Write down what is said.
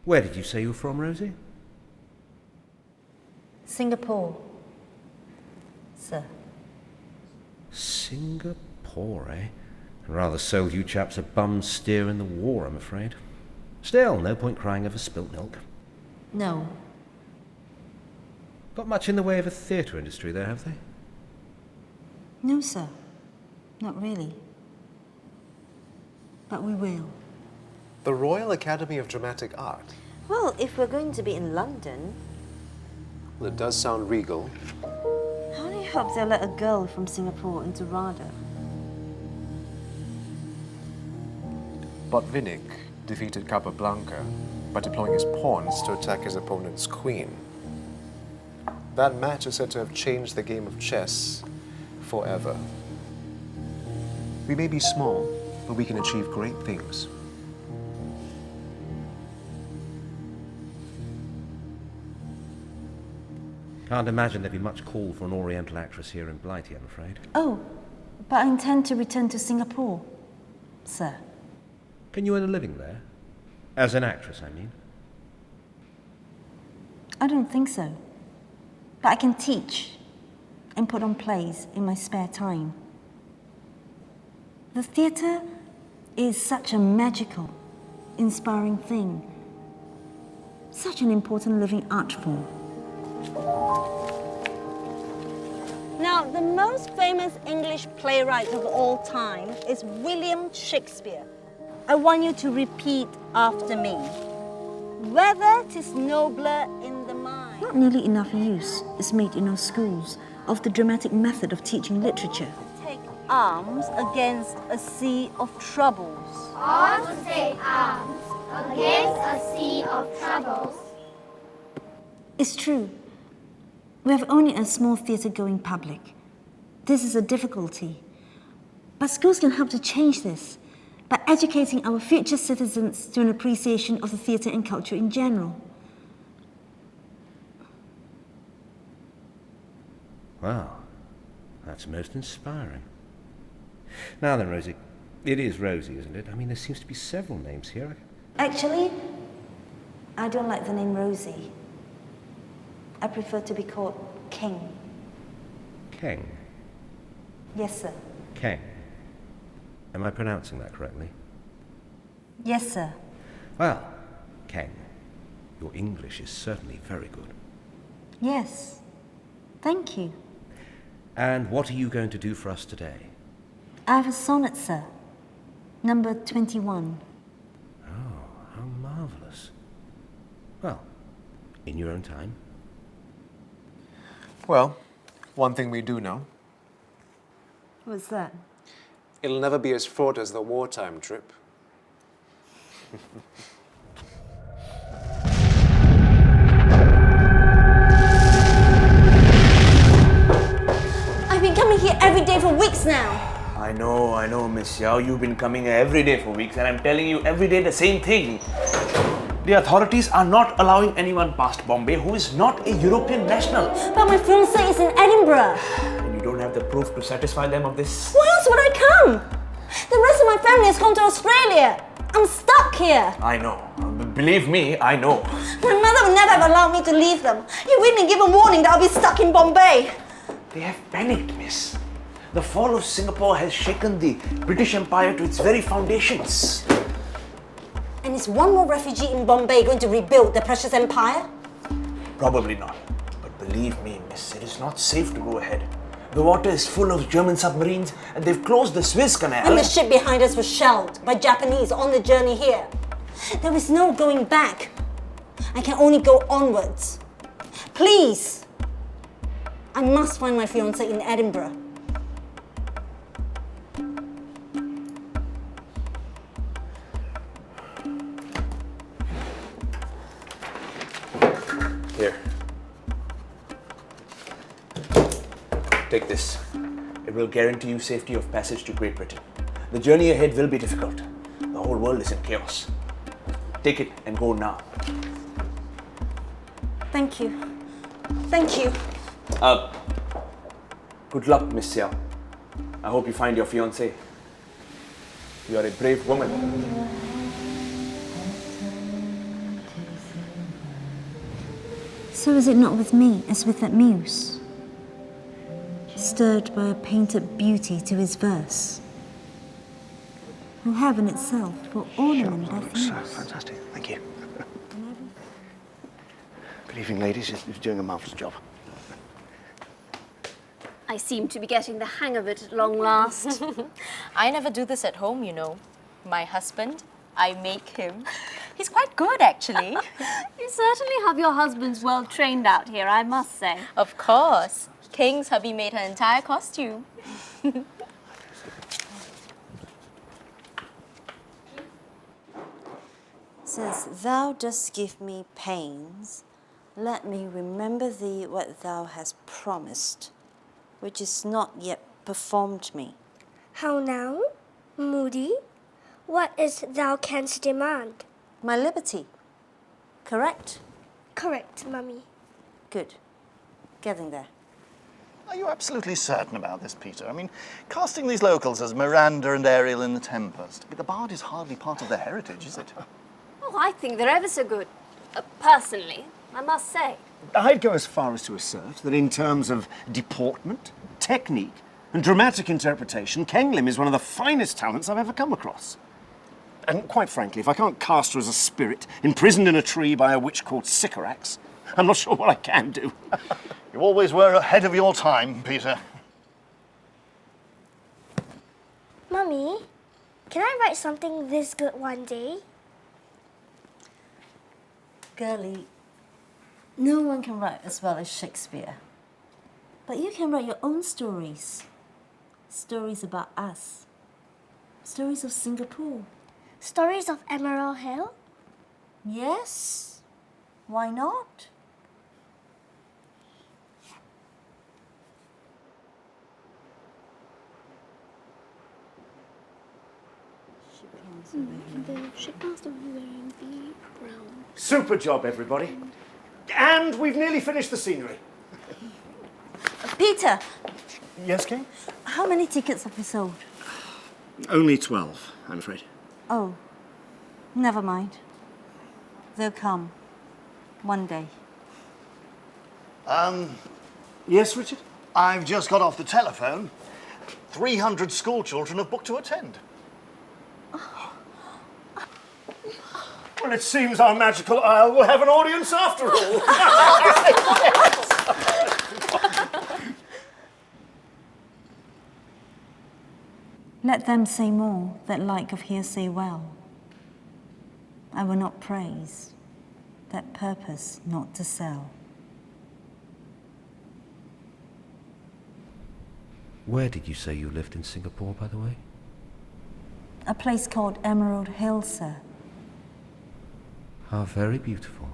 Where did you say you were from, Rosie? Singapore, sir. Singapore, eh? Rather sold you chaps a bum steer in the war, I'm afraid. Still, no point crying over spilt milk. No. Got much in the way of a theatre industry there, have they? No, sir. Not really. But we will. The Royal Academy of Dramatic Art? Well, if we're going to be in London... Well, it does sound regal. How do you hope they'll let a girl from Singapore into RADA? Botvinnik defeated Capablanca by deploying his pawns to attack his opponent's queen. That match is said to have changed the game of chess forever. We may be small, but we can achieve great things. Can't imagine there'd be much call for an Oriental actress here in Blighty, I'm afraid. Oh, but I intend to return to Singapore, sir. Can you earn a living there? As an actress, I mean. I don't think so. But I can teach and put on plays in my spare time. The theatre is such a magical, inspiring thing. Such an important living art form. Now, the most famous English playwright of all time is William Shakespeare. I want you to repeat after me. Whether 'tis nobler in the mind. Not nearly enough use is made in our schools of the dramatic method of teaching literature. Take arms against a sea of troubles. Or to take arms against a sea of troubles. It's true. We have only a small theatre-going public. This is a difficulty. But schools can help to change this by educating our future citizens to an appreciation of the theatre and culture in general. Wow, that's most inspiring. Now then, Rosie, it is Rosie, isn't it? I mean, there seems to be several names here. Actually, I don't like the name Rosie. I prefer to be called Kheng. Kheng. Yes, sir. Kheng. Am I pronouncing that correctly? Yes, sir. Well, Kheng, your English is certainly very good. Yes. Thank you. And what are you going to do for us today? I have a sonnet, sir. Number 21. Oh, how marvellous. Well, in your own time. Well, one thing we do know. What's that? It'll never be as fraught as the wartime trip. I've been coming here every day for weeks now. I know, Miss Seow. You've been coming here every day for weeks, and I'm telling you every day the same thing. The authorities are not allowing anyone past Bombay who is not a European national. But my fiancé is in Edinburgh. And you don't have the proof to satisfy them of this. Why else would I come? The rest of my family has gone to Australia. I'm stuck here. I know. Believe me, I know. My mother would never have allowed me to leave them. You wouldn't give a warning that I'll be stuck in Bombay. They have panicked, miss. The fall of Singapore has shaken the British Empire to its very foundations. And is one more refugee in Bombay going to rebuild the precious empire? Probably not. But believe me, miss, it is not safe to go ahead. The water is full of German submarines and they've closed the Suez Canal. And the ship behind us was shelled by Japanese on the journey here. There is no going back. I can only go onwards. Please! I must find my fiancé in Edinburgh. Here. Take this. It will guarantee you safety of passage to Great Britain. The journey ahead will be difficult. The whole world is in chaos. Take it and go now. Thank you. Thank you. Good luck, Miss Seow. I hope you find your fiancé. You are a brave woman. So is it not with me as with that muse, stirred by a painted beauty to his verse, who heaven itself will ornament their Looks themes? fantastic. Thank you. Good evening, ladies. You're doing a marvellous job. I seem to be getting the hang of it at long last. I never do this at home, you know. My husband, I make him. He's quite good, actually. You certainly have your husbands well trained out here, I must say. Of course. King's hubby made her entire costume. Since thou dost give me pains, let me remember thee what thou hast promised, which is not yet performed me. How now, Moody? What is thou canst demand? My liberty. Correct? Correct, Mummy. Good. Getting there. Are you absolutely certain about this, Peter? I mean, casting these locals as Miranda and Ariel in The Tempest, the bard is hardly part of their heritage, is it? Oh, I think they're ever so good. Personally, I must say. I'd go as far as to assert that in terms of deportment, technique, and dramatic interpretation, Kheng Lim is one of the finest talents I've ever come across. And quite frankly, if I can't cast her as a spirit imprisoned in a tree by a witch called Sycorax, I'm not sure what I can do. You always were ahead of your time, Peter. Mummy, can I write something this good one day? Girlie, no one can write as well as Shakespeare. But you can write your own stories. Stories about us. Stories of Singapore. Stories of Emerald Hill? Yes. Why not? Super job, everybody. And we've nearly finished the scenery. Peter, Yes, King? how many tickets have we sold? Only 12, I'm afraid. Oh, never mind. They'll come. One day. Yes, Richard? I've just got off the telephone. 300 school children have booked to attend. Well, it seems our magical isle will have an audience after all. Let them say more that like of hearsay well. I will not praise, that purpose not to sell. Where did you say you lived in Singapore, by the way? A place called Emerald Hill, sir. How very beautiful.